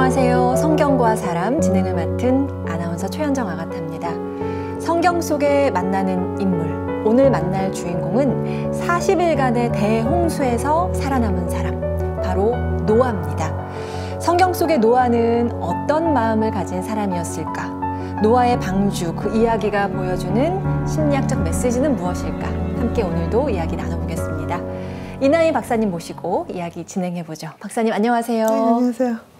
안녕하세요. 성경과 사람 진행을 맡은 아나운서 최현정 아가타입니다. 성경 속에 만나는 인물, 오늘 만날 주인공은 40일간의 대홍수에서 살아남은 사람, 바로 노아입니다. 성경 속의 노아는 어떤 마음을 가진 사람이었을까? 노아의 방주, 그 이야기가 보여주는 심리학적 메시지는 무엇일까? 함께 오늘도 이야기 나눠보겠습니다. 이나희 박사님 모시고 이야기 진행해보죠. 박사님 안녕하세요. 네, 안녕하세요.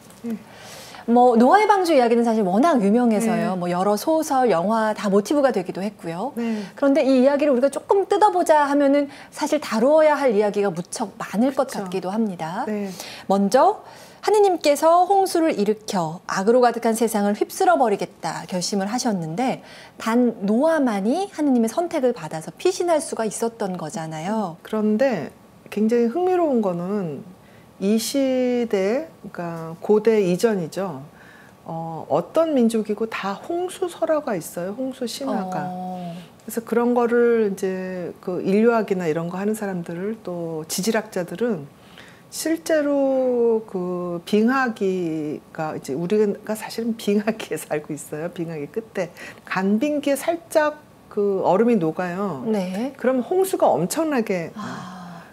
노아의 방주 이야기는 사실 워낙 유명해서요. 여러 소설, 영화 다 모티브가 되기도 했고요. 그런데 이 이야기를 우리가 조금 뜯어보자 하면은 사실 다루어야 할 이야기가 무척 많을 것 같기도 합니다. 먼저 하느님께서 홍수를 일으켜 악으로 가득한 세상을 휩쓸어 버리겠다 결심을 하셨는데 단 노아만이 하느님의 선택을 받아서 피신할 수가 있었던 거잖아요. 그런데 굉장히 흥미로운 거는 이 시대, 그러니까 고대 이전이죠. 어떤 민족이고 다 홍수 설화가 있어요. 홍수 신화가. 그래서 그런 거를 이제 그 인류학이나 이런 거 하는 사람들을 또 지질학자들은 실제로 그 빙하기가 이제 우리가 사실은 빙하기에 살고 있어요. 빙하기 끝에 간빙기에 살짝 그 얼음이 녹아요. 네. 그럼 홍수가 엄청나게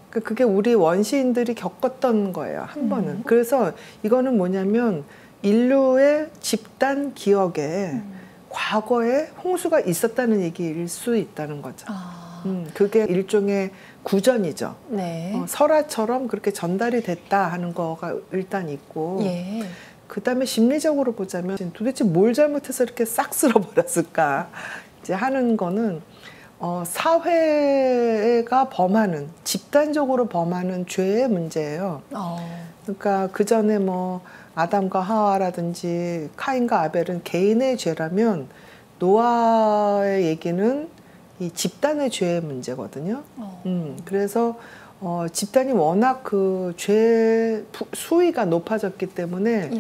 그게 우리 원시인들이 겪었던 거예요. 한 번은. 그래서 이거는 뭐냐면 인류의 집단 기억에 과거에 홍수가 있었다는 얘기일 수 있다는 거죠. 그게 일종의 구전이죠. 네. 설화처럼 그렇게 전달이 됐다 하는 거가 일단 있고 그 다음에 심리적으로 보자면 도대체 뭘 잘못해서 이렇게 싹 쓸어버렸을까 이제 하는 거는 사회가 범하는, 집단적으로 범하는 죄의 문제예요. 그러니까 그 전에 아담과 하와라든지 카인과 아벨은 개인의 죄라면 노아의 얘기는 이 집단의 죄의 문제거든요. 그래서 집단이 워낙 그 죄 수위가 높아졌기 때문에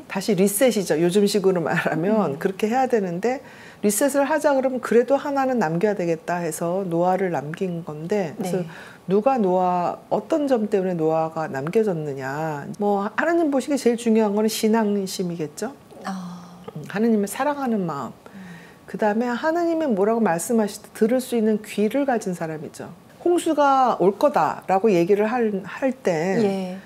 다시 리셋이죠. 요즘식으로 말하면 그렇게 해야 되는데 리셋을 하자 그러면 그래도 하나는 남겨야 되겠다 해서 노아를 남긴 건데 그래서 누가 어떤 점 때문에 노아가 남겨졌느냐. 하나님 보시기에 제일 중요한 거는 신앙심이겠죠. 하나님을 사랑하는 마음. 그 다음에 하나님이 뭐라고 말씀하실 때 들을 수 있는 귀를 가진 사람이죠. 홍수가 올 거다라고 얘기를 할 때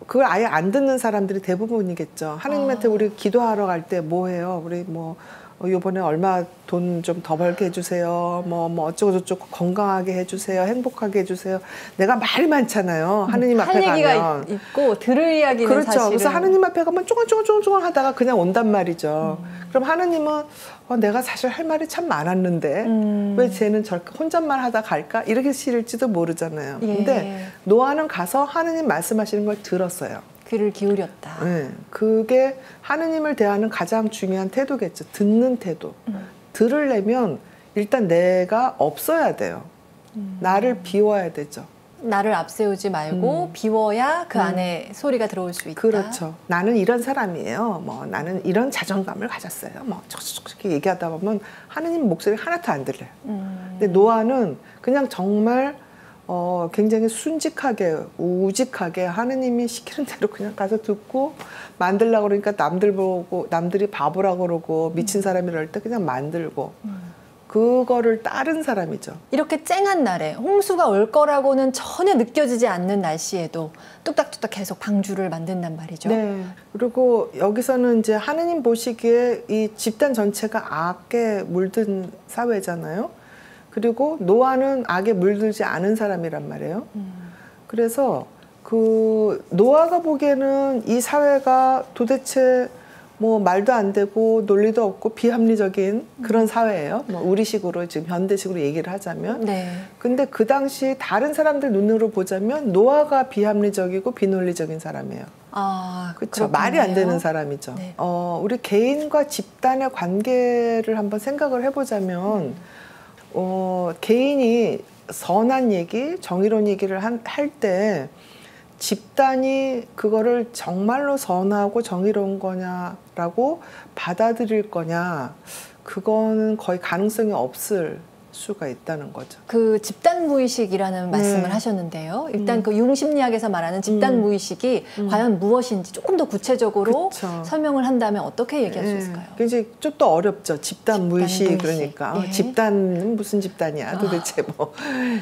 그걸 아예 안 듣는 사람들이 대부분이겠죠. 하나님한테 우리 기도하러 갈 때 뭐 해요? 우리 요번에 얼마 돈 좀 더 벌게 해주세요. 어쩌고저쩌고 건강하게 해주세요. 행복하게 해주세요. 내가 말이 많잖아요. 하느님 앞에 가면. 할 얘기가 있고 들을 이야기는 그렇죠. 사실은. 그래서 하느님 앞에 가면 쫑쫑쫑쫑 하다가 그냥 온단 말이죠. 그럼 하느님은 내가 사실 할 말이 참 많았는데 왜 쟤는 저렇게 혼잣말 하다 갈까? 이렇게 싫을지도 모르잖아요. 근데 노아는 가서 하느님 말씀하시는 걸 들었어요. 귀를 기울였다. 그게 하느님을 대하는 가장 중요한 태도겠죠. 듣는 태도. 들으려면 일단 내가 없어야 돼요. 나를 비워야 되죠. 나를 앞세우지 말고 비워야 그 안에 소리가 들어올 수 있다. 그렇죠. 나는 이런 사람이에요. 나는 이런 자존감을 가졌어요. 저렇게 얘기하다 보면 하느님 목소리 하나도 안 들려요. 근데 노아는 그냥 정말 굉장히 순직하게 우직하게 하느님이 시키는 대로 그냥 가서 듣고 만들려고 그러니까 남들이 바보라고 그러고 미친 사람이라 할 때 그냥 만들고 그거를 따른 사람이죠. 이렇게 쨍한 날에 홍수가 올 거라고는 전혀 느껴지지 않는 날씨에도 뚝딱뚝딱 계속 방주를 만든단 말이죠. 네. 그리고 여기서는 이제 하느님 보시기에 이 집단 전체가 악에 물든 사회잖아요. 그리고 노아는 악에 물들지 않은 사람이란 말이에요. 그래서 그 노아가 보기에는 이 사회가 도대체 말도 안 되고 논리도 없고 비합리적인 그런 사회예요. 우리식으로 지금 현대식으로 얘기를 하자면. 근데 그 당시 다른 사람들 눈으로 보자면 노아가 비합리적이고 비논리적인 사람이에요. 그렇죠. 말이 안 되는 사람이죠. 우리 개인과 집단의 관계를 한번 생각을 해보자면 개인이 선한 얘기, 정의로운 얘기를 할 때 집단이 그거를 정말로 선하고 정의로운 거냐라고 받아들일 거냐, 그거는 거의 가능성이 없을 수가 있다는 거죠. 그 집단 무의식이라는 말씀을 하셨는데요. 일단 그 융심리학에서 말하는 집단 무의식이 과연 무엇인지 조금 더 구체적으로 그쵸. 설명을 한다면 어떻게 얘기할 수 있을까요? 굉장히 좀 더 어렵죠. 집단 무의식 그러니까 예. 집단은 무슨 집단이야 도대체 뭐.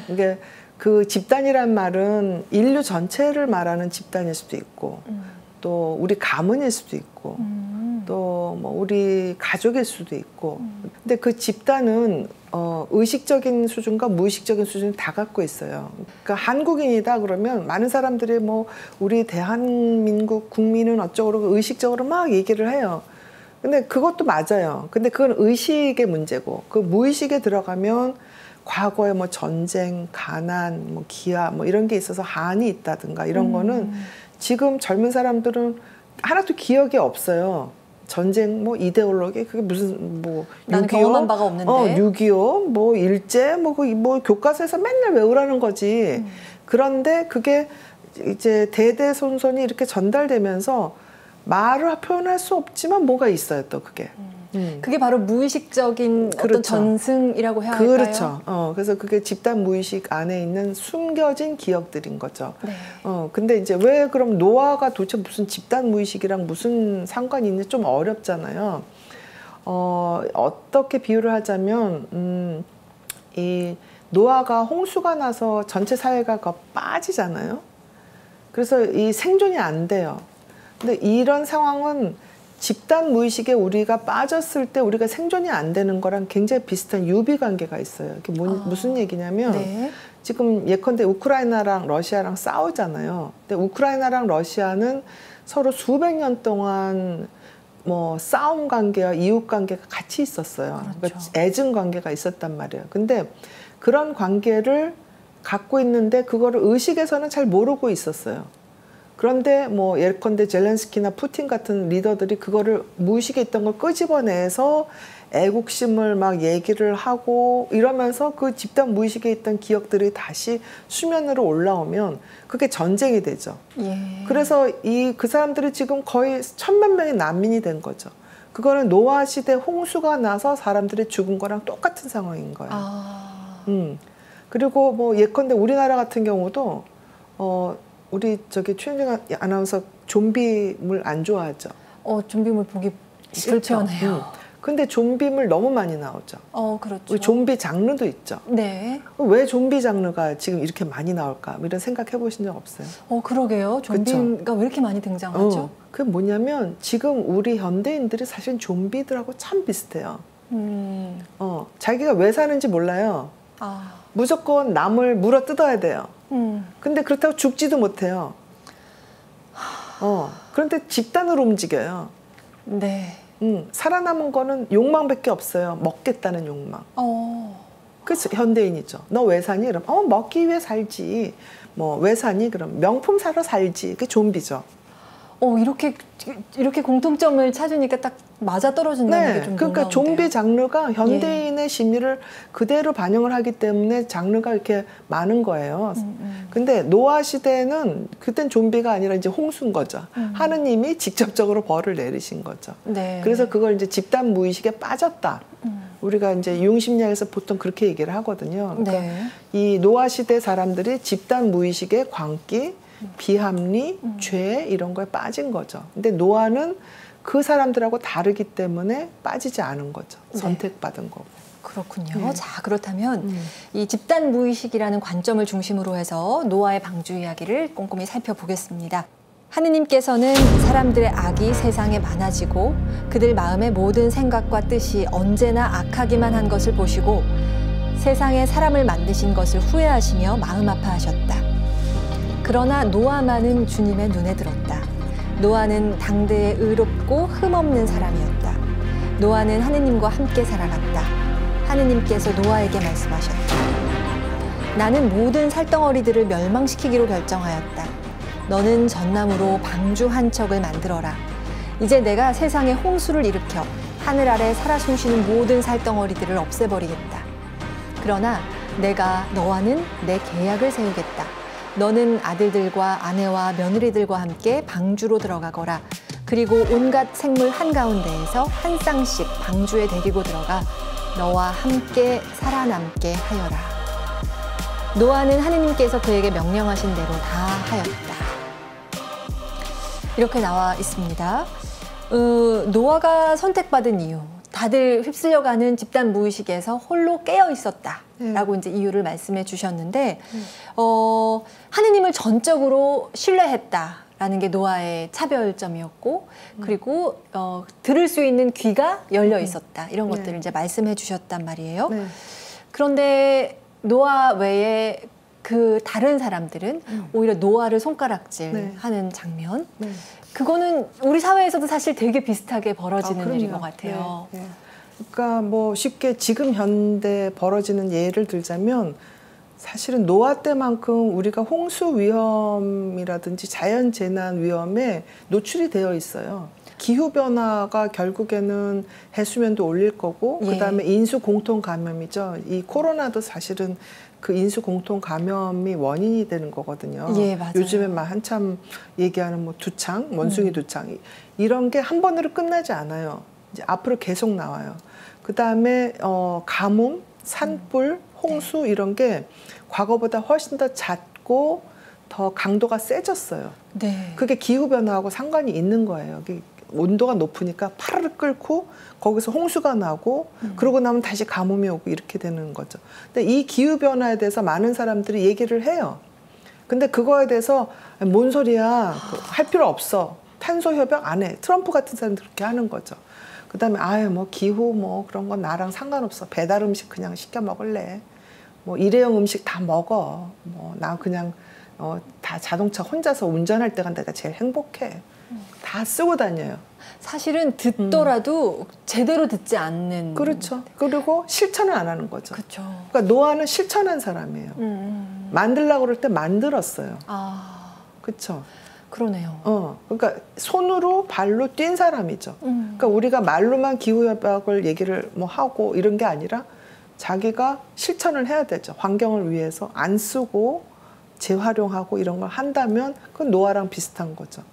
그러니까 그 집단이란 말은 인류 전체를 말하는 집단일 수도 있고 또 우리 가문일 수도 있고 또 뭐 우리 가족일 수도 있고 근데 그 집단은 의식적인 수준과 무의식적인 수준을 다 갖고 있어요. 그러니까 한국인이다 그러면 많은 사람들이 뭐 우리 대한민국 국민은 어쩌고 의식적으로 막 얘기를 해요. 근데 그것도 맞아요. 근데 그건 의식의 문제고 그 무의식에 들어가면 과거에 뭐 전쟁, 가난, 뭐 기아 뭐 이런 게 있어서 한이 있다든가 이런 거는 지금 젊은 사람들은 하나도 기억이 없어요. 전쟁 뭐 이데올로기 그게 무슨 뭐 나는 경험한 바가 없는데 6.25 뭐 일제 뭐 교과서에서 맨날 외우라는 거지. 그런데 그게 이제 대대손손이 이렇게 전달되면서 말을 표현할 수 없지만 뭐가 있어요 또 그게. 그게 바로 무의식적인 그렇죠. 어떤 전승이라고 해야 할까요? 그렇죠. 그래서 그게 집단 무의식 안에 있는 숨겨진 기억들인 거죠. 네. 근데 이제 왜 그럼 노화가 도대체 무슨 집단 무의식이랑 무슨 상관이 있는지 좀 어렵잖아요. 어떻게 비유를 하자면 이 노화가 홍수가 나서 전체 사회가 빠지잖아요. 그래서 이 생존이 안 돼요. 근데 이런 상황은 집단 무의식에 우리가 빠졌을 때 우리가 생존이 안 되는 거랑 굉장히 비슷한 유비 관계가 있어요. 이게 무슨 얘기냐면 네. 지금 예컨대 우크라이나랑 러시아랑 싸우잖아요. 근데 우크라이나랑 러시아는 서로 수백 년 동안 뭐 싸움 관계와 이웃 관계가 같이 있었어요. 그렇죠. 그러니까 애증 관계가 있었단 말이에요. 근데 그런 관계를 갖고 있는데 그거를 의식에서는 잘 모르고 있었어요. 그런데 뭐 예컨대 젤렌스키나 푸틴 같은 리더들이 그거를 무의식에 있던 걸 끄집어내서 애국심을 막 얘기를 하고 이러면서 그 집단 무의식에 있던 기억들이 다시 수면으로 올라오면 그게 전쟁이 되죠. 예. 그래서 그 사람들이 지금 거의 1000만 명의 난민이 된 거죠. 그거는 노화 시대 홍수가 나서 사람들이 죽은 거랑 똑같은 상황인 거예요. 그리고 뭐 예컨대 우리나라 같은 경우도 우리 최현정 아나운서 좀비물 안 좋아하죠? 좀비물 보기 불편해요. 근데 좀비물 너무 많이 나오죠. 그렇죠. 우리 좀비 장르도 있죠. 네. 왜 좀비 장르가 지금 이렇게 많이 나올까? 이런 생각 해보신 적 없어요? 그러게요. 좀비가 왜 이렇게 많이 등장하죠? 그게 뭐냐면 지금 우리 현대인들이 사실 좀비들하고 참 비슷해요. 자기가 왜 사는지 몰라요. 무조건 남을 물어 뜯어야 돼요. 근데 그렇다고 죽지도 못해요. 그런데 집단으로 움직여요. 네. 살아남은 거는 욕망밖에 없어요. 먹겠다는 욕망. 그래서 현대인이죠. 너 왜 사니? 그럼 먹기 위해 살지. 뭐 왜 사니? 그럼 명품 사러 살지. 그게 좀비죠. 이렇게 공통점을 찾으니까 딱 맞아 떨어진다는 게 좀 그러니까 놀라운데요. 좀비 장르가 현대인의 심리를 그대로 반영을 하기 때문에 장르가 이렇게 많은 거예요. 근데 노아 시대는 그땐 좀비가 아니라 이제 홍수인 거죠. 하느님이 직접적으로 벌을 내리신 거죠. 네. 그래서 그걸 이제 집단 무의식에 빠졌다. 우리가 이제 융심리학에서 보통 그렇게 얘기를 하거든요. 그러니까 네. 이 노아 시대 사람들이 집단 무의식의 광기, 비합리, 죄 이런 거에 빠진 거죠. 근데 노아는 그 사람들하고 다르기 때문에 빠지지 않은 거죠. 선택받은 거고. 그렇군요. 자, 그렇다면 이 집단 무의식이라는 관점을 중심으로 해서 노아의 방주 이야기를 꼼꼼히 살펴보겠습니다. 하느님께서는 사람들의 악이 세상에 많아지고 그들 마음의 모든 생각과 뜻이 언제나 악하기만 한 것을 보시고 세상에 사람을 만드신 것을 후회하시며 마음 아파하셨다. 그러나 노아만은 주님의 눈에 들었다. 노아는 당대에 의롭고 흠없는 사람이었다. 노아는 하느님과 함께 살아갔다. 하느님께서 노아에게 말씀하셨다. 나는 모든 살덩어리들을 멸망시키기로 결정하였다. 너는 전나무로 방주 한 척을 만들어라. 이제 내가 세상에 홍수를 일으켜 하늘 아래 살아 숨쉬는 모든 살덩어리들을 없애버리겠다. 그러나 내가 너와는 내 계약을 세우겠다. 너는 아들들과 아내와 며느리들과 함께 방주로 들어가거라. 그리고 온갖 생물 한가운데에서 한 쌍씩 방주에 데리고 들어가 너와 함께 살아남게 하여라. 노아는 하느님께서 그에게 명령하신 대로 다 하였다. 이렇게 나와 있습니다. 노아가 선택받은 이유, 다들 휩쓸려가는 집단 무의식에서 홀로 깨어 있었다라고 이제 이유를 말씀해 주셨는데, 하느님을 전적으로 신뢰했다라는 게 노아의 차별점이었고, 그리고 들을 수 있는 귀가 열려 있었다, 이런 것들을 이제 말씀해 주셨단 말이에요. 그런데 노아 외에 그 다른 사람들은 오히려 노아를 손가락질하는 장면. 그거는 우리 사회에서도 사실 되게 비슷하게 벌어지는 일인 것 같아요. 그러니까 뭐 쉽게 지금 현대 벌어지는 예를 들자면, 사실은 노아 때만큼 우리가 홍수 위험이라든지 자연 재난 위험에 노출이 되어 있어요. 기후 변화가 결국에는 해수면도 올릴 거고, 그다음에 인수 공통 감염이죠. 이 코로나도 사실은 그 인수 공통 감염이 원인이 되는 거거든요. 맞아요. 요즘에 막 한참 얘기하는 뭐 두창, 원숭이 두창, 이런 게 한 번으로 끝나지 않아요. 이제 앞으로 계속 나와요. 그다음에 가뭄, 산불, 홍수 이런 게 과거보다 훨씬 더 잦고 더 강도가 세졌어요. 그게 기후 변화하고 상관이 있는 거예요. 온도가 높으니까 파르르 끓고 거기서 홍수가 나고 그러고 나면 다시 가뭄이 오고 이렇게 되는 거죠. 근데 이 기후 변화에 대해서 많은 사람들이 얘기를 해요. 근데 그거에 대해서 뭔 소리야, 할 필요 없어, 탄소 협약 안 해, 트럼프 같은 사람들 그렇게 하는 거죠. 그다음에 아유 뭐 기후 뭐 그런 건 나랑 상관없어, 배달 음식 그냥 시켜 먹을래, 뭐 일회용 음식 다 먹어, 뭐 나 그냥 다 자동차 혼자서 운전할 때가 내가 제일 행복해. 다 쓰고 다녀요. 사실은 듣더라도 제대로 듣지 않는. 그렇죠. 그리고 실천을 안 하는 거죠. 그렇죠. 그러니까 노아는 실천한 사람이에요. 만들려고 그럴 때 만들었어요. 그렇죠. 그러네요. 그러니까 손으로 발로 뛴 사람이죠. 그러니까 우리가 말로만 기후협약을 얘기를 뭐 하고 이런 게 아니라 자기가 실천을 해야 되죠. 환경을 위해서 안 쓰고 재활용하고 이런 걸 한다면 그건 노아랑 비슷한 거죠.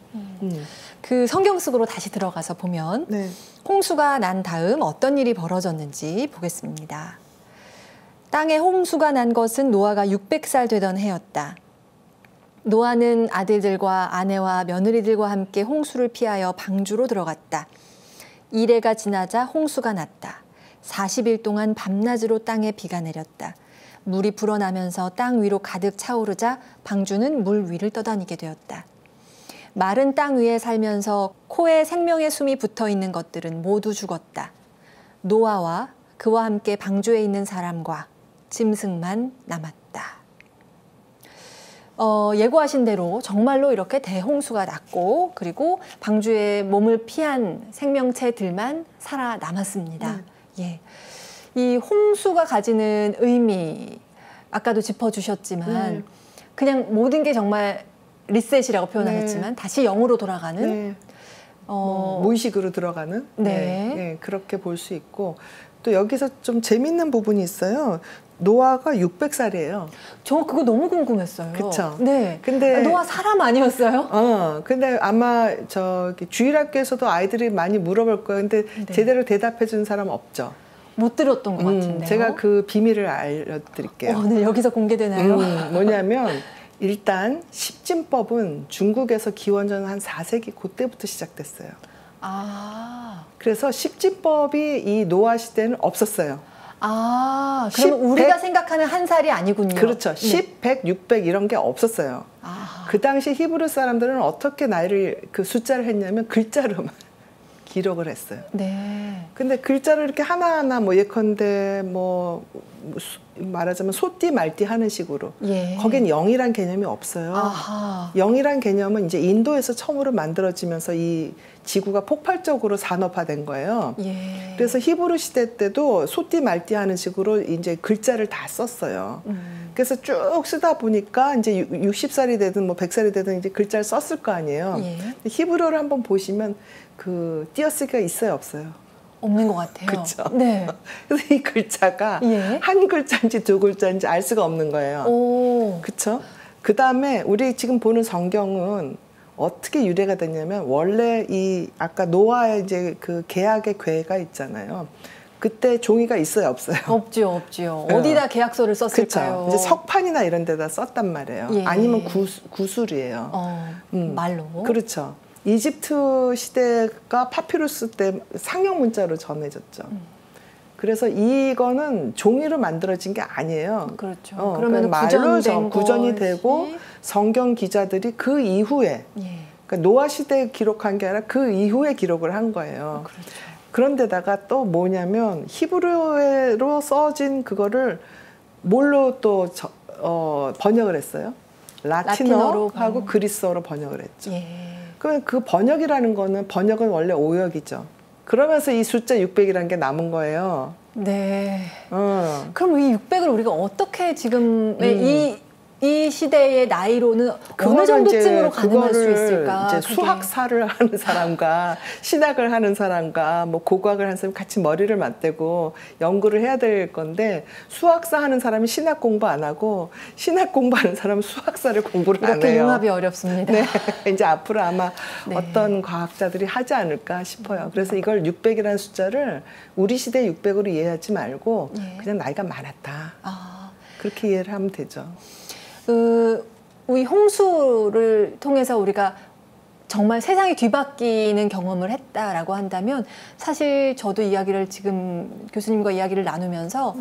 그 성경 속으로 다시 들어가서 보면 홍수가 난 다음 어떤 일이 벌어졌는지 보겠습니다. 땅에 홍수가 난 것은 노아가 600살 되던 해였다. 노아는 아들들과 아내와 며느리들과 함께 홍수를 피하여 방주로 들어갔다. 이래가 지나자 홍수가 났다. 40일 동안 밤낮으로 땅에 비가 내렸다. 물이 불어나면서 땅 위로 가득 차오르자 방주는 물 위를 떠다니게 되었다. 마른 땅 위에 살면서 코에 생명의 숨이 붙어 있는 것들은 모두 죽었다. 노아와 그와 함께 방주에 있는 사람과 짐승만 남았다. 예고하신 대로 정말로 이렇게 대홍수가 났고, 그리고 방주에 몸을 피한 생명체들만 살아남았습니다. 이 홍수가 가지는 의미, 아까도 짚어주셨지만 그냥 모든 게 정말 리셋이라고 표현하셨지만 다시 영으로 돌아가는 무의식으로 들어가는 그렇게 볼 수 있고, 또 여기서 좀 재밌는 부분이 있어요. 노아가 600살이에요. 저 그거 너무 궁금했어요. 그렇죠. 근데 노아 사람 아니었어요? 근데 아마 저기 주일학교에서도 아이들이 많이 물어볼 거예요. 근데 제대로 대답해 준 사람 없죠. 못 들었던 것 같은데요. 제가 그 비밀을 알려드릴게요. 네, 여기서 공개되나요? 뭐냐면 일단 십진법은 중국에서 기원전 한 4세기 그때부터 시작됐어요. 그래서 십진법이 이 노아 시대는 없었어요. 그럼 우리가 생각하는 한 살이 아니군요. 그렇죠. 10, 100, 600 이런 게 없었어요. 그 당시 히브리 사람들은 어떻게 나이를 그 숫자를 했냐면 글자로만 기록을 했어요. 근데 글자를 이렇게 하나하나 뭐 예컨대 뭐 말하자면 소띠 말띠 하는 식으로 거긴 0이란 개념이 없어요. 0이란 개념은 이제 인도에서 처음으로 만들어지면서 이 지구가 폭발적으로 산업화된 거예요. 그래서 히브리 시대 때도 소띠 말띠 하는 식으로 이제 글자를 다 썼어요. 그래서 쭉 쓰다 보니까 이제 60살이 되든 뭐 100살이 되든 이제 글자를 썼을 거 아니에요. 히브리어를 한번 보시면 그 띄어쓰기가 있어요, 없어요? 없는 것 같아요. 그렇죠. 그래서 이 글자가 한 글자인지 두 글자인지 알 수가 없는 거예요. 그렇죠? 그 다음에 우리 지금 보는 성경은 어떻게 유래가 됐냐면 원래 이 아까 노아의 이제 그 계약의 궤가 있잖아요. 그때 종이가 있어요, 없어요? 없죠, 없죠. 어디다 계약서를 썼을까요? 그쵸. 이제 석판이나 이런 데다 썼단 말이에요. 예. 아니면 구술이에요. 말로. 그렇죠. 이집트 시대가 파피루스 때 상형 문자로 전해졌죠. 그래서 이거는 종이로 만들어진 게 아니에요. 그렇죠. 그러면 말로 구전이 되고 성경 기자들이 그 이후에 그러니까 노아 시대에 기록한 게 아니라 그 이후에 기록을 한 거예요. 그렇죠. 그런데다가 또 뭐냐면 히브리어로 써진 그거를 뭘로 또 번역을 했어요? 라틴어하고 그리스어로 번역을 했죠. 그러면 그 번역이라는 거는 번역은 원래 오역이죠. 그러면서 이 숫자 600이라는 게 남은 거예요. 네. 그럼 이 600을 우리가 어떻게 지금의 이 시대의 나이로는 어느 정도쯤으로 가늠할 수 있을까? 이제 수학사를 하는 사람과 신학을 하는 사람과 뭐 고고학을 하는 사람이 같이 머리를 맞대고 연구를 해야 될 건데 수학사 하는 사람이 신학 공부 안 하고 신학 공부하는 사람은 수학사를 공부를 안 해요. 이렇게 융합이 어렵습니다. 네. 이제 앞으로 아마 어떤 과학자들이 하지 않을까 싶어요. 그래서 이걸 600이라는 숫자를 우리 시대 600으로 이해하지 말고 그냥 나이가 많았다. 그렇게 이해를 하면 되죠. 우리 홍수를 통해서 우리가 정말 세상이 뒤바뀌는 경험을 했다라고 한다면 사실 저도 이야기를 지금 교수님과 이야기를 나누면서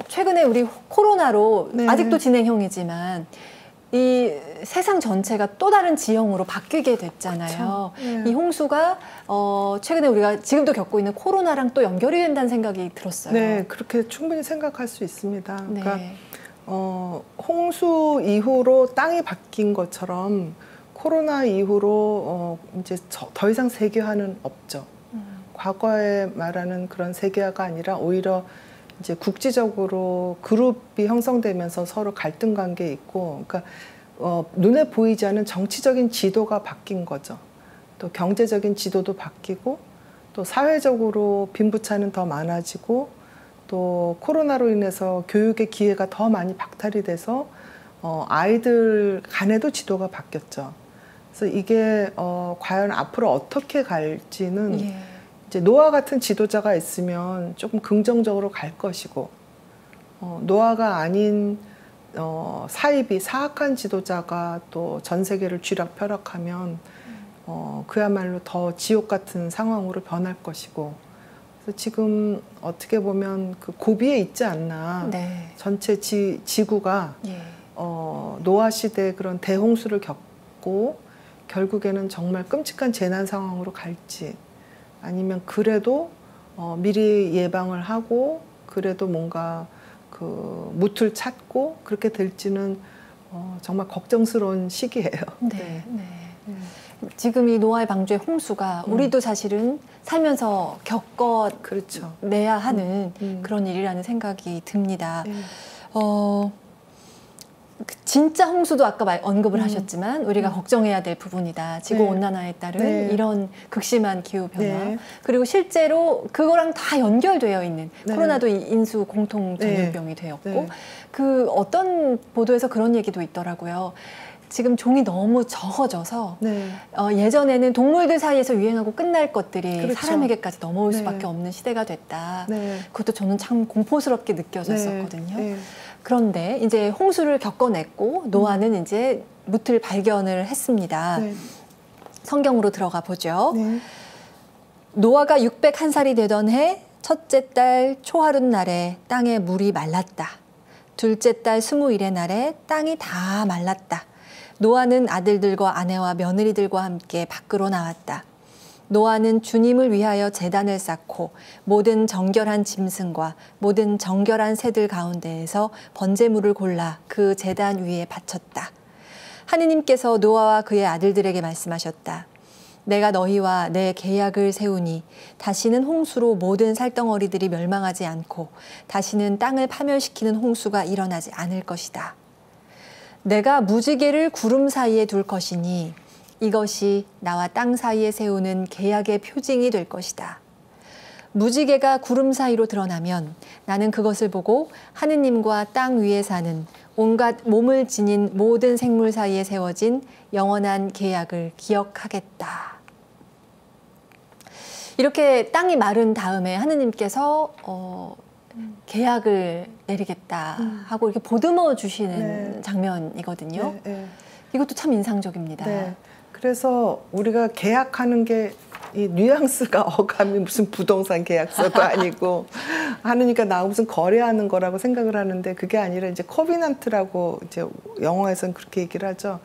최근에 우리 코로나로 아직도 진행형이지만 이 세상 전체가 또 다른 지형으로 바뀌게 됐잖아요. 이 홍수가 최근에 우리가 지금도 겪고 있는 코로나랑 또 연결이 된다는 생각이 들었어요. 네, 그렇게 충분히 생각할 수 있습니다. 그러니까 홍수 이후로 땅이 바뀐 것처럼 코로나 이후로 이제 더 이상 세계화는 없죠. 과거에 말하는 그런 세계화가 아니라 오히려 이제 국지적으로 그룹이 형성되면서 서로 갈등 관계에 있고, 그러니까 눈에 보이지 않는 정치적인 지도가 바뀐 거죠. 또 경제적인 지도도 바뀌고, 또 사회적으로 빈부차는 더 많아지고, 또 코로나로 인해서 교육의 기회가 더 많이 박탈이 돼서 아이들 간에도 지도가 바뀌었죠. 그래서 이게 과연 앞으로 어떻게 갈지는 이제 노아 같은 지도자가 있으면 조금 긍정적으로 갈 것이고, 노아가 아닌 사이비 사악한 지도자가 또 전 세계를 쥐락펴락하면 그야말로 더 지옥 같은 상황으로 변할 것이고, 그래서 지금 어떻게 보면 그 고비에 있지 않나. 전체 지구가 노아 시대의 그런 대홍수를 겪고 결국에는 정말 끔찍한 재난 상황으로 갈지, 아니면 그래도 미리 예방을 하고 그래도 뭔가 그 무틀 찾고 그렇게 될지는 정말 걱정스러운 시기예요. 지금 이 노아의 방주의 홍수가 우리도 사실은 살면서 겪어내야 하는 그런 일이라는 생각이 듭니다. 진짜 홍수도 아까 언급을 하셨지만 우리가 걱정해야 될 부분이다. 지구온난화에 따른 이런 극심한 기후변화. 그리고 실제로 그거랑 다 연결되어 있는 코로나도 인수 공통 전염병이 되었고 그 어떤 보도에서 그런 얘기도 있더라고요. 지금 종이 너무 적어져서 예전에는 동물들 사이에서 유행하고 끝날 것들이 사람에게까지 넘어올 수밖에 없는 시대가 됐다. 그것도 저는 참 공포스럽게 느껴졌었거든요. 그런데 이제 홍수를 겪어냈고 노아는 이제 무틀 발견을 했습니다. 성경으로 들어가 보죠. 노아가 601살이 되던 해 첫째 달 초하룻 날에 땅에 물이 말랐다. 둘째 달 20일의 날에 땅이 다 말랐다. 노아는 아들들과 아내와 며느리들과 함께 밖으로 나왔다. 노아는 주님을 위하여 제단을 쌓고 모든 정결한 짐승과 모든 정결한 새들 가운데에서 번제물을 골라 그 제단 위에 바쳤다. 하느님께서 노아와 그의 아들들에게 말씀하셨다. 내가 너희와 내 계약을 세우니 다시는 홍수로 모든 살덩어리들이 멸망하지 않고 다시는 땅을 파멸시키는 홍수가 일어나지 않을 것이다. 내가 무지개를 구름 사이에 둘 것이니 이것이 나와 땅 사이에 세우는 계약의 표징이 될 것이다. 무지개가 구름 사이로 드러나면 나는 그것을 보고 하느님과 땅 위에 사는 온갖 몸을 지닌 모든 생물 사이에 세워진 영원한 계약을 기억하겠다. 이렇게 땅이 마른 다음에 하느님께서 계약을 내리겠다 하고 이렇게 보듬어 주시는 네. 장면이거든요. 네, 네. 이것도 참 인상적입니다. 네. 그래서 우리가 계약하는 게 이 뉘앙스가 어감이 무슨 부동산 계약서도 아니고 하느니까 나 무슨 거래하는 거라고 생각을 하는데 그게 아니라 이제 코비넌트라고 이제 영어에서는 그렇게 얘기를 하죠.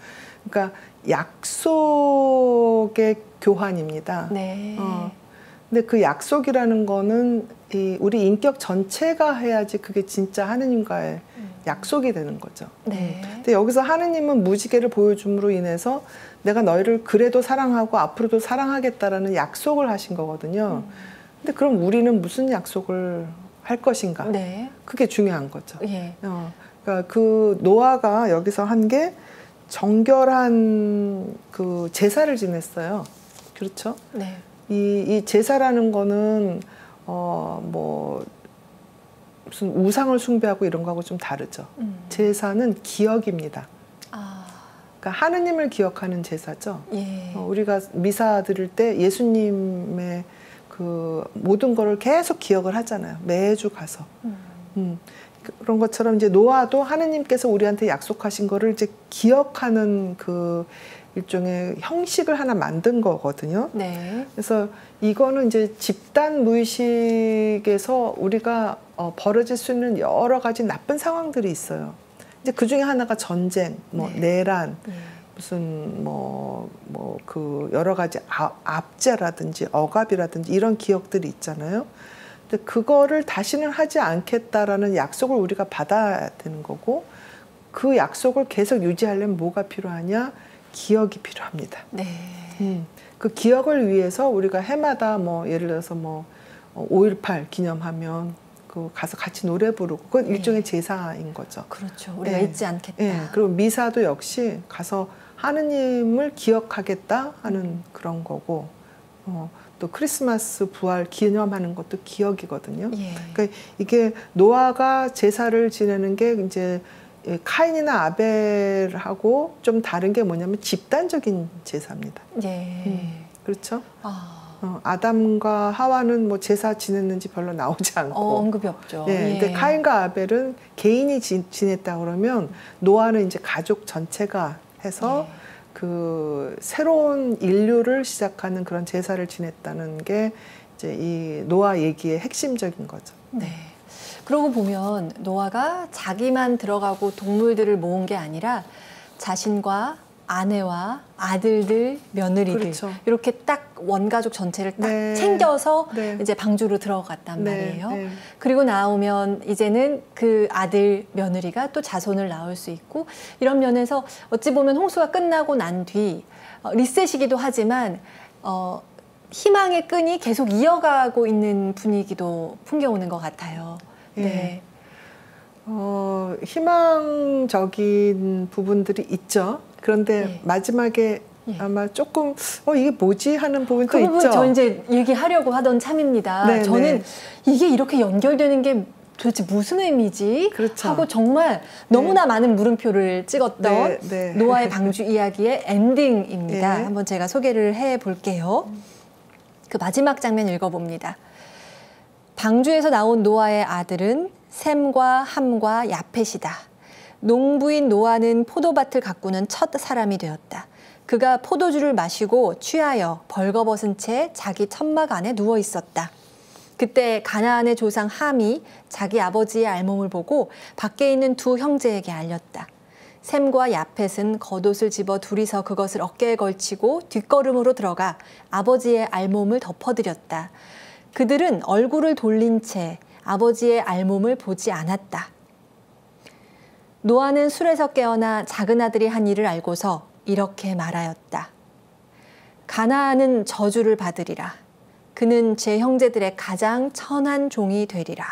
그러니까 약속의 교환입니다. 네. 근데 그 약속이라는 거는 우리 인격 전체가 해야지 그게 진짜 하느님과의 약속이 되는 거죠. 네. 근데 여기서 하느님은 무지개를 보여줌으로 인해서 내가 너희를 그래도 사랑하고 앞으로도 사랑하겠다라는 약속을 하신 거거든요. 근데 그럼 우리는 무슨 약속을 할 것인가? 네. 그게 중요한 거죠. 예. 그러니까 그 노아가 여기서 한 게 정결한 그 제사를 지냈어요. 그렇죠? 네. 이 제사라는 거는 뭐 무슨 우상을 숭배하고 이런 거하고 좀 다르죠. 제사는 기억입니다. 그러니까 하느님을 기억하는 제사죠. 예. 우리가 미사 드릴 때 예수님의 그 모든 거를 계속 기억을 하잖아요. 매주 가서. 그런 것처럼 이제 노아도 하느님께서 우리한테 약속하신 거를 이제 기억하는 그 일종의 형식을 하나 만든 거거든요. 네. 그래서 이거는 이제 집단 무의식에서 우리가 벌어질 수 있는 여러 가지 나쁜 상황들이 있어요. 이제 그 중에 하나가 전쟁, 뭐 네. 내란, 네. 무슨 그 여러 가지 압제라든지 억압이라든지 이런 기억들이 있잖아요. 근데 그거를 다시는 하지 않겠다라는 약속을 우리가 받아야 되는 거고 그 약속을 계속 유지하려면 뭐가 필요하냐? 기억이 필요합니다. 네. 그 기억을 위해서 우리가 해마다 뭐 예를 들어서 뭐 5.18 기념하면 그 가서 같이 노래 부르고 그건 일종의 제사인 거죠. 그렇죠. 우리가 잊지 않겠다. 네. 그리고 미사도 역시 가서 하느님을 기억하겠다 하는 그런 거고 또 크리스마스 부활 기념하는 것도 기억이거든요. 예. 그러니까 이게 노아가 제사를 지내는 게 이제 카인이나 아벨하고 좀 다른 게 뭐냐면 집단적인 제사입니다. 예. 그렇죠? 아담과 하와는 뭐 제사 지냈는지 별로 나오지 않고 언급이 없죠. 예. 근데 카인과 아벨은 개인이 지냈다 그러면 노아는 이제 가족 전체가 해서 그 새로운 인류를 시작하는 그런 제사를 지냈다는 게 이제 이 노아 얘기의 핵심적인 거죠. 네. 그러고 보면 노아가 자기만 들어가고 동물들을 모은 게 아니라 자신과 아내와 아들들, 며느리들 그렇죠. 이렇게 딱 원가족 전체를 딱 네. 챙겨서 네. 이제 방주로 들어갔단 네. 말이에요. 네. 그리고 나오면 이제는 그 아들, 며느리가 또 자손을 낳을 수 있고 이런 면에서 어찌 보면 홍수가 끝나고 난 뒤 리셋이기도 하지만 희망의 끈이 계속 이어가고 있는 분위기도 풍겨오는 것 같아요. 네. 희망적인 부분들이 있죠. 그런데 마지막에 아마 조금 이게 뭐지 하는 부분도 그 부분 있죠. 저 이제 얘기하려고 하던 참입니다. 네, 저는 이게 이렇게 연결되는 게 도대체 무슨 의미지? 그렇죠. 하고 정말 너무나 많은 물음표를 찍었던 노아의 방주 이야기의 엔딩입니다. 네. 한번 제가 소개를 해볼게요. 그 마지막 장면 읽어봅니다. 방주에서 나온 노아의 아들은 셈과 함과 야펫이다. 농부인 노아는 포도밭을 가꾸는 첫 사람이 되었다. 그가 포도주를 마시고 취하여 벌거벗은 채 자기 천막 안에 누워 있었다. 그때 가나안의 조상 함이 자기 아버지의 알몸을 보고 밖에 있는 두 형제에게 알렸다. 셈과 야펫은 겉옷을 집어 둘이서 그것을 어깨에 걸치고 뒷걸음으로 들어가 아버지의 알몸을 덮어드렸다. 그들은 얼굴을 돌린 채 아버지의 알몸을 보지 않았다. 노아는 술에서 깨어나 작은 아들이 한 일을 알고서 이렇게 말하였다. 가나안은 저주를 받으리라. 그는 제 형제들의 가장 천한 종이 되리라.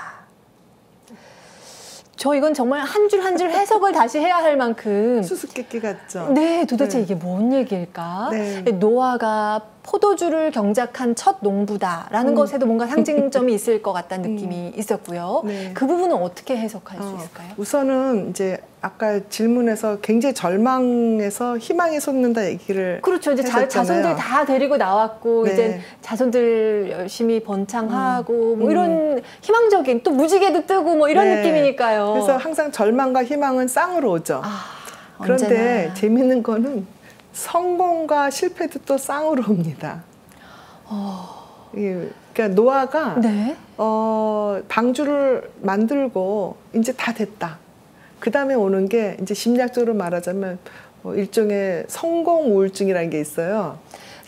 저 이건 정말 한 줄 한 줄 해석을 다시 해야 할 만큼 수수께끼 같죠. 네, 도대체 이게 뭔 얘기일까? 네. 노아가 포도주를 경작한 첫 농부다라는 것에도 뭔가 상징점이 있을 것 같다는 느낌이 있었고요. 네. 그 부분은 어떻게 해석할 수 있을까요? 우선은 이제 아까 질문에서 굉장히 절망에서 희망에 솟는다 얘기를 그렇죠. 이제 자손들 다 데리고 나왔고 네. 이제 자손들 열심히 번창하고 뭐 이런 희망적인 또 무지개도 뜨고 뭐 이런 네. 느낌이니까요. 그래서 항상 절망과 희망은 쌍으로 오죠. 그런데 언제나. 재밌는 거는 성공과 실패도 또 쌍으로 옵니다. 그러니까 노아가 네. 방주를 만들고 이제 다 됐다. 그 다음에 오는 게 이제 심리학적으로 말하자면 일종의 성공 우울증이라는 게 있어요.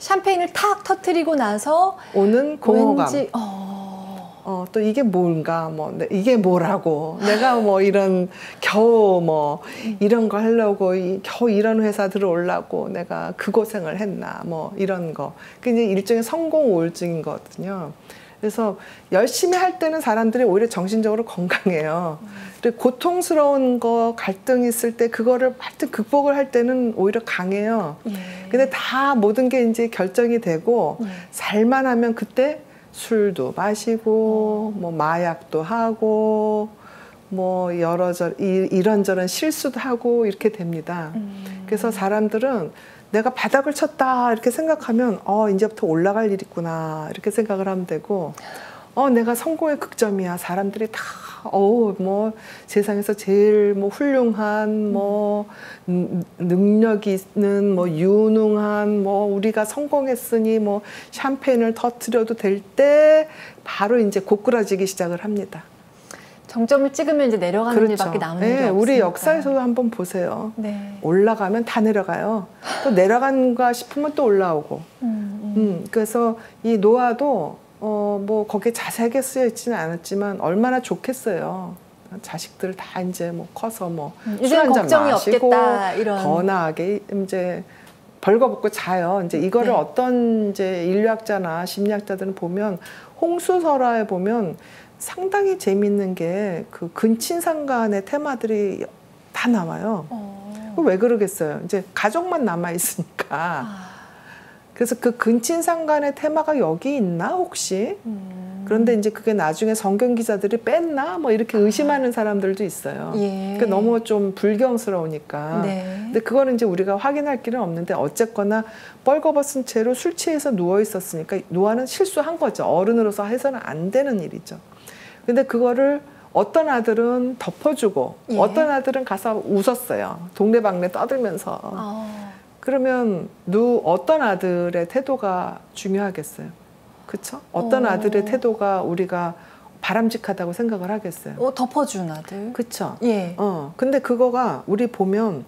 샴페인을 탁 터뜨리고 나서 오는 공허감. 왠지, 또 이게 뭔가, 이게 뭐라고. 내가 이런, 겨우 이런 거 하려고, 겨우 이런 회사 들어오려고 내가 그 고생을 했나, 이런 거. 그게 이제 일종의 성공 우울증인 거거든요. 그래서 열심히 할 때는 사람들이 오히려 정신적으로 건강해요. 그리고 고통스러운 거, 갈등이 있을 때 그거를 하여튼 극복을 할 때는 오히려 강해요. 근데 다 모든 게 이제 결정이 되고, 살만하면 그때 술도 마시고, 마약도 하고, 이런저런 실수도 하고 이렇게 됩니다. 그래서 사람들은 내가 바닥을 쳤다 이렇게 생각하면 이제부터 올라갈 일 있구나 이렇게 생각을 하면 되고 내가 성공의 극점이야. 사람들이 다 세상에서 제일 훌륭한 능력이 있는 유능한 우리가 성공했으니 샴페인을 터뜨려도 될 때 바로 이제 고꾸라지기 시작을 합니다. 정점을 찍으면 이제 내려가는 그렇죠. 일밖에 남는 게 없으니까. 우리 역사에서도 한번 보세요. 네. 올라가면 다 내려가요. 또 내려간가 싶으면 또 올라오고. 그래서 이 노아도 거기에 자세하게 쓰여 있지는 않았지만 얼마나 좋겠어요. 자식들 다 이제 커서 술 한잔 마시고 건하게 이제 벌거벗고 자요. 이제 이거를 네. 어떤 이제 인류학자나 심리학자들은 보면 홍수설화에 보면 상당히 재밌는 게 그 근친상간의 테마들이 다 나와요. 왜 그러겠어요? 이제 가족만 남아 있으니까. 그래서 그 근친상간의 테마가 여기 있나 혹시? 그런데 이제 그게 나중에 성경 기자들이 뺐나? 이렇게 의심하는 사람들도 있어요. 그러니까 너무 좀 불경스러우니까. 네. 근데 그거는 이제 우리가 확인할 길은 없는데 어쨌거나 뻘거벗은 채로 술 취해서 누워 있었으니까 노아는 실수한 거죠. 어른으로서 해서는 안 되는 일이죠. 근데 그거를 어떤 아들은 덮어주고 어떤 아들은 가서 웃었어요. 동네방네 떠들면서. 그러면 어떤 아들의 태도가 중요하겠어요? 그렇죠? 어떤 아들의 태도가 우리가 바람직하다고 생각을 하겠어요? 덮어준 아들. 그렇죠. 예. 근데 그거가 우리 보면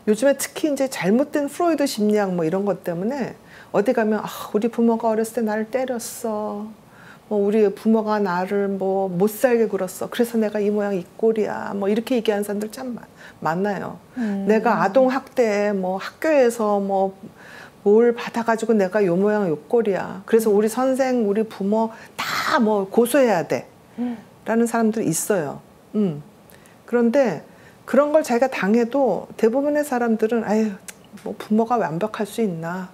요즘에 특히 이제 잘못된 프로이드 심리학 이런 것 때문에 어디 가면 우리 부모가 어렸을 때 나를 때렸어. 우리 부모가 나를 못 살게 굴었어. 그래서 내가 이 모양 이 꼴이야. 이렇게 얘기하는 사람들 참 많아요. 내가 아동학대에 학교에서 뭘 받아가지고 내가 요 모양 요 꼴이야. 그래서 우리 선생, 우리 부모 다 고소해야 돼. 라는 사람들이 있어요. 그런데 그런 걸 자기가 당해도 대부분의 사람들은 부모가 완벽할 수 있나.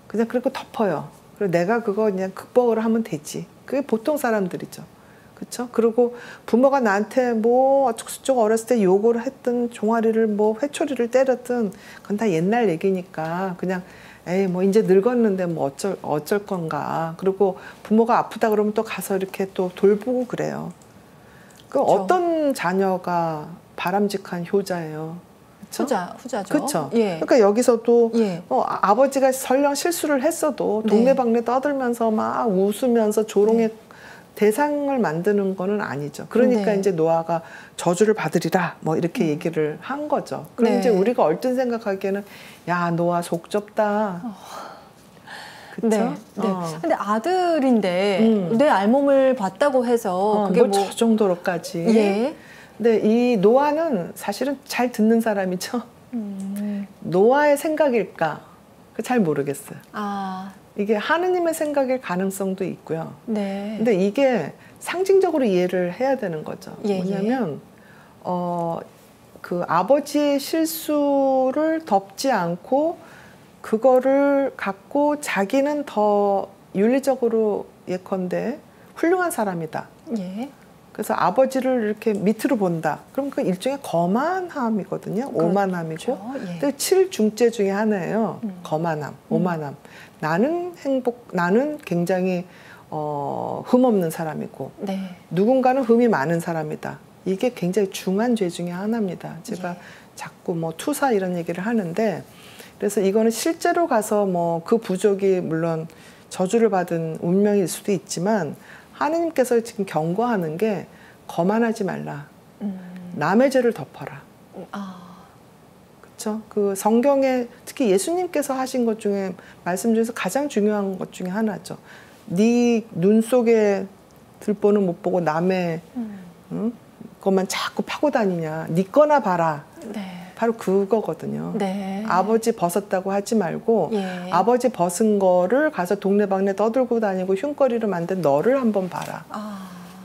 그냥 그렇게 덮어요. 그리고 내가 그거 그냥 극복을 하면 되지. 그게 보통 사람들이죠. 그렇죠? 그리고 부모가 나한테 어쩌고저쩌고 어렸을 때 욕을 했든 종아리를 회초리를 때렸든 그건 다 옛날 얘기니까 그냥 이제 늙었는데 어쩔 건가. 그리고 부모가 아프다 그러면 또 가서 이렇게 또 돌보고 그래요. 그럼 그렇죠. 어떤 자녀가 바람직한 효자예요? 후자죠. 그렇죠. 예. 그러니까 여기서도 아버지가 설령 실수를 했어도 동네방네 떠들면서 막 웃으면서 조롱의 대상을 만드는 거는 아니죠. 그러니까 이제 노아가 저주를 받으리라 이렇게 얘기를 한 거죠. 그럼 이제 우리가 얼핏 생각하기에는 야 노아 속 좁다. 그렇죠? 근데 아들인데 내 알몸을 봤다고 해서 그게 저 정도로까지. 예. 근데 이 노아는 사실은 잘 듣는 사람이죠. 노아의 생각일까? 잘 모르겠어요. 이게 하느님의 생각일 가능성도 있고요. 네. 근데 이게 상징적으로 이해를 해야 되는 거죠. 뭐냐면 그 아버지의 실수를 덮지 않고 그거를 갖고 자기는 더 윤리적으로 예컨대 훌륭한 사람이다. 예. 그래서 아버지를 이렇게 밑으로 본다. 그럼 그 일종의 거만함이거든요. 오만함이고. 그렇죠. 예. 근데 7중죄 중에 하나예요. 거만함, 오만함. 나는 굉장히 흠없는 사람이고 네. 누군가는 흠이 많은 사람이다. 이게 굉장히 중한 죄 중에 하나입니다. 제가 자꾸 뭐 투사 이런 얘기를 하는데 그래서 이거는 실제로 가서 뭐 그 부족이 물론 저주를 받은 운명일 수도 있지만 하느님께서 지금 경고하는 게 거만하지 말라. 남의 죄를 덮어라. 그렇죠? 그 성경에 특히 예수님께서 하신 것 중에 말씀 중에서 가장 중요한 것 중에 하나죠. 네 눈 속에 들보는 못 보고 남의 것만 자꾸 파고 다니냐. 네 거나 봐라. 네. 바로 그거거든요. 네. 아버지 벗었다고 하지 말고 예. 아버지 벗은 거를 가서 동네방네 떠들고 다니고 흉거리로 만든 너를 한번 봐라.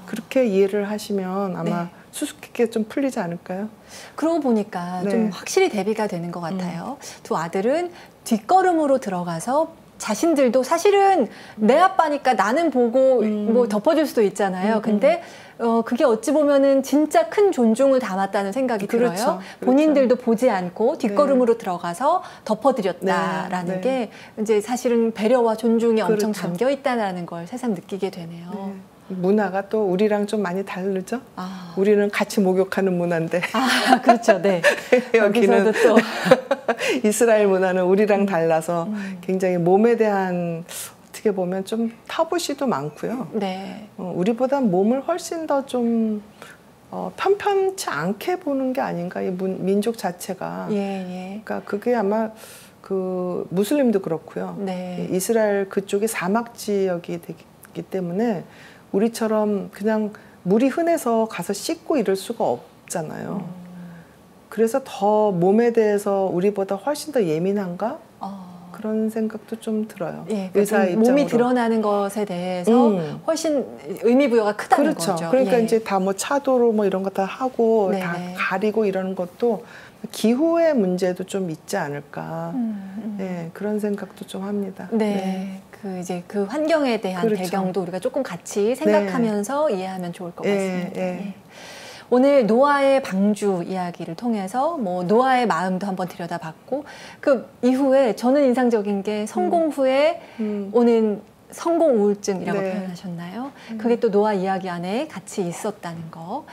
그렇게 이해를 하시면 아마 네. 수수께끼가 좀 풀리지 않을까요? 그러고 보니까 네. 좀 확실히 대비가 되는 것 같아요. 두 아들은 뒷걸음으로 들어가서 자신들도 사실은 내 아빠니까 나는 보고 뭐 덮어줄 수도 있잖아요. 근데 그게 어찌 보면은 진짜 큰 존중을 담았다는 생각이 그렇죠. 들어요. 그렇죠. 본인들도 보지 않고 뒷걸음으로 들어가서 덮어드렸다라는 네. 게 이제 사실은 배려와 존중이 엄청 그렇죠. 담겨 있다는 걸 새삼 느끼게 되네요. 네. 문화가 또 우리랑 좀 많이 다르죠? 아. 우리는 같이 목욕하는 문화인데 그렇죠. 네. 여기는 여기서도 또 이스라엘 문화는 우리랑 달라서 굉장히 몸에 대한 어떻게 보면 좀 타부시도 많고요. 네. 우리보다 몸을 훨씬 더 좀 편편치 않게 보는 게 아닌가 이 민족 자체가. 예. 그러니까 그게 아마 그 무슬림도 그렇고요. 네. 이스라엘 그쪽이 사막 지역이 되기 때문에 우리처럼 그냥 물이 흔해서 가서 씻고 이럴 수가 없잖아요. 그래서 더 몸에 대해서 우리보다 훨씬 더 예민한가? 그런 생각도 좀 들어요. 예, 의사 입장으로. 몸이 드러나는 것에 대해서 훨씬 의미 부여가 크다는 그렇죠. 거죠. 그러니까 예. 이제 다 뭐 차도로 뭐 이런 거 다 하고 네네. 다 가리고 이러는 것도 기후의 문제도 좀 있지 않을까. 네, 그런 생각도 좀 합니다. 네. 그 이제 그 환경에 대한 그렇죠. 배경도 우리가 조금 같이 생각하면서 이해하면 좋을 것 같습니다. 예. 오늘 노아의 방주 이야기를 통해서 뭐 노아의 마음도 한번 들여다봤고 그 이후에 저는 인상적인 게 성공 후에 오는 성공 우울증이라고 네. 표현하셨나요? 그게 또 노아 이야기 안에 같이 있었다는 거.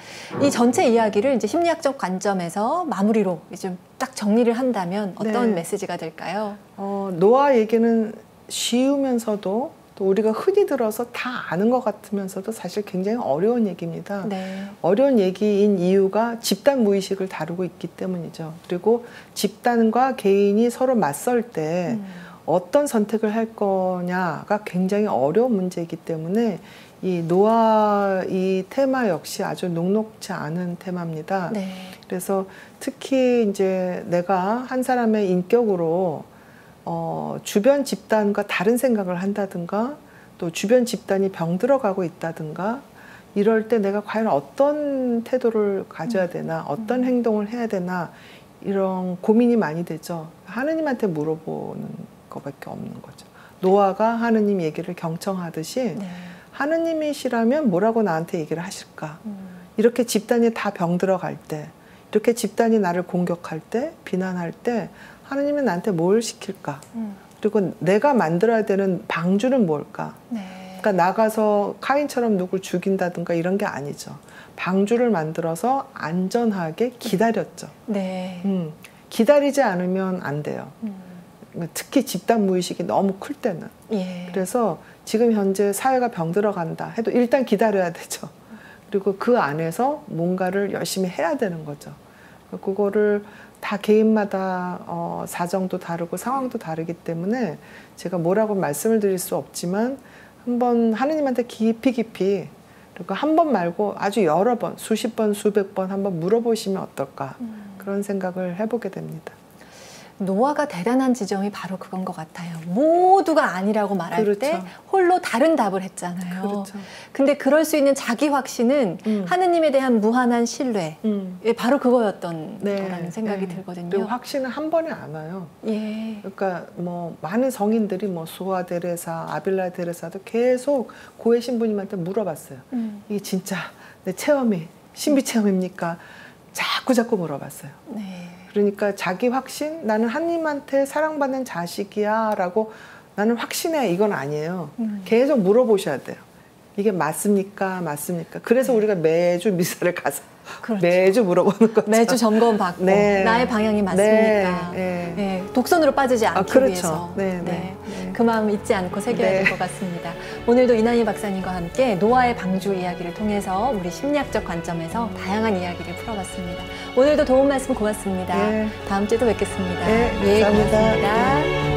이 전체 이야기를 이제 심리학적 관점에서 마무리로 좀 딱 정리를 한다면 어떤 네. 메시지가 될까요? 노아 얘기는 쉬우면서도 또 우리가 흔히 들어서 다 아는 것 같으면서도 사실 굉장히 어려운 얘기입니다. 네. 어려운 얘기인 이유가 집단 무의식을 다루고 있기 때문이죠. 그리고 집단과 개인이 서로 맞설 때 어떤 선택을 할 거냐가 굉장히 어려운 문제이기 때문에 이 노아 이 테마 역시 아주 녹록지 않은 테마입니다. 네. 그래서 특히 이제 내가 한 사람의 인격으로 주변 집단과 다른 생각을 한다든가 또 주변 집단이 병들어가고 있다든가 이럴 때 내가 과연 어떤 태도를 가져야 되나 어떤 행동을 해야 되나 이런 고민이 많이 되죠. 하느님한테 물어보는 것밖에 없는 거죠. 노아가 하느님 얘기를 경청하듯이 네. 하느님이시라면 뭐라고 나한테 얘기를 하실까? 이렇게 집단이 다 병들어갈 때 이렇게 집단이 나를 공격할 때 비난할 때 하느님은 나한테 뭘 시킬까? 그리고 내가 만들어야 되는 방주는 뭘까? 네. 그러니까 나가서 카인처럼 누굴 죽인다든가 이런 게 아니죠. 방주를 만들어서 안전하게 기다렸죠. 네. 기다리지 않으면 안 돼요. 특히 집단 무의식이 너무 클 때는. 예. 그래서 지금 현재 사회가 병들어간다 해도 일단 기다려야 되죠. 그리고 그 안에서 뭔가를 열심히 해야 되는 거죠. 그거를 다 개인마다 사정도 다르고 상황도 다르기 때문에 제가 뭐라고 말씀을 드릴 수 없지만 한번 하느님한테 깊이 그리고 한 번 말고 아주 여러 번, 수십 번, 수백 번 한번 물어보시면 어떨까 그런 생각을 해보게 됩니다. 노아가 대단한 지점이 바로 그건 것 같아요. 모두가 아니라고 말할 그렇죠. 때 홀로 다른 답을 했잖아요. 그렇죠. 근데 그럴 수 있는 자기 확신은 하느님에 대한 무한한 신뢰, 바로 그거였던 거라는 생각이 들거든요. 그리고 확신은 한 번에 안 와요. 예. 그러니까 뭐 많은 성인들이 뭐 수아 데레사, 아빌라 데레사도 계속 고해 신부님한테 물어봤어요. 이게 진짜 내 체험이 신비 체험입니까? 자꾸 물어봤어요. 네. 그러니까 자기 확신, 나는 하나님한테 사랑받는 자식이야 라고 나는 확신해, 이건 아니에요. 계속 물어보셔야 돼요. 이게 맞습니까? 맞습니까? 그래서 우리가 매주 미사를 가서 그렇죠. 매주 물어보는 거죠. 매주 점검받고 네. 나의 방향이 맞습니까? 네. 네. 독선으로 빠지지 않기 그렇죠. 위해서 네. 그 마음 잊지 않고 새겨야 될 것 같습니다. 오늘도 이난희 박사님과 함께 노아의 방주 이야기를 통해서 우리 심리학적 관점에서 다양한 이야기를 풀어봤습니다. 오늘도 도움 말씀 고맙습니다. 네. 다음 주에도 뵙겠습니다. 네, 예, 감사합니다. 고맙습니다.